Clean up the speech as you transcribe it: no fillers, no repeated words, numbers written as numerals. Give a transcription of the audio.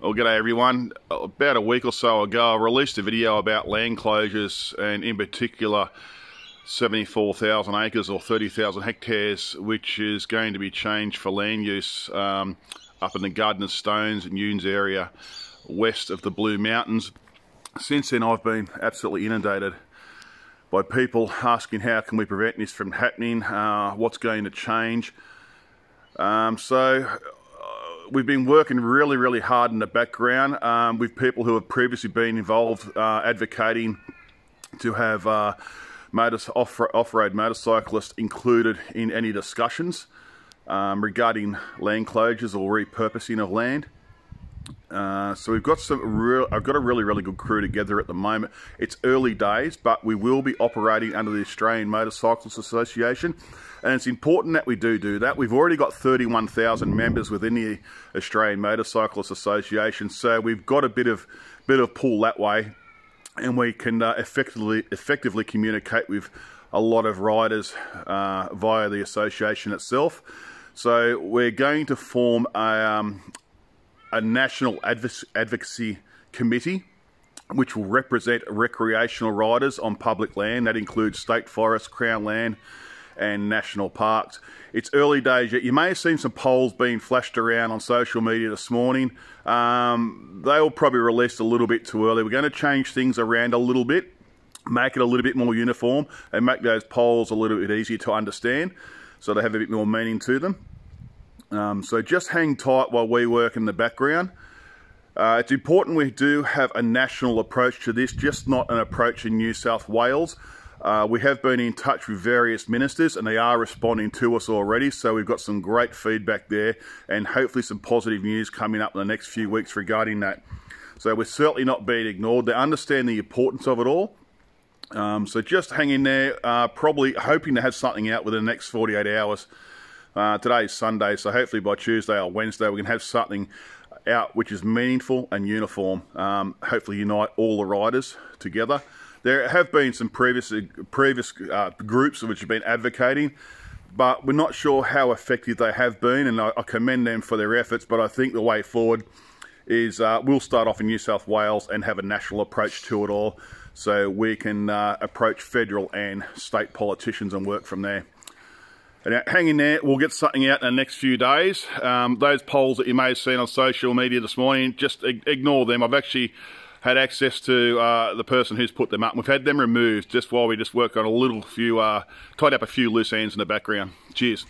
Well, g'day everyone. About a week or so ago, I released a video about land closures, and in particular 74,000 acres or 30,000 hectares, which is going to be changed for land use up in the Garden of Stones and Yunes area west of the Blue Mountains. Since then, I've been absolutely inundated by people asking how can we prevent this from happening, what's going to change. We've been working really hard in the background with people who have previously been involved advocating to have off-road motorcyclists included in any discussions regarding land closures or repurposing of land. So we've got I've got a really good crew together at the moment. It's early days, but we will be operating under the Australian Motorcyclists Association, and it's important that we do that. We've already got 31,000 members within the Australian Motorcyclists Association, so we've got a bit of pull that way, and we can effectively communicate with a lot of riders via the association itself. So we're going to form a national advocacy committee which will represent recreational riders on public land. That includes state forests, crown land and national parks. It's early days yet. You may have seen some polls being flashed around on social media this morning. They were probably released a little bit too early. We're going to change things around a little bit, make it a little bit more uniform, and make those polls a little bit easier to understand so they have a bit more meaning to them. So just hang tight while we work in the background. It's important we do have a national approach to this, just not an approach in New South Wales. We have been in touch with various ministers and they are responding to us already, so we've got some great feedback there and hopefully some positive news coming up in the next few weeks regarding that. So we're certainly not being ignored. They understand the importance of it all. So just hang in there, probably hoping to have something out within the next 48 hours. Today's Sunday, so hopefully by Tuesday or Wednesday we can have something out which is meaningful and uniform. Hopefully unite all the riders together. There have been some previous groups which have been advocating, but we're not sure how effective they have been, and I commend them for their efforts, but I think the way forward is we'll start off in New South Wales and have a national approach to it all, so we can approach federal and state politicians and work from there. And hang in there, we'll get something out in the next few days. Those polls that you may have seen on social media this morning, just ignore them. I've actually had access to the person who's put them up. We've had them removed just while we just work on tied up a few loose ends in the background. Cheers.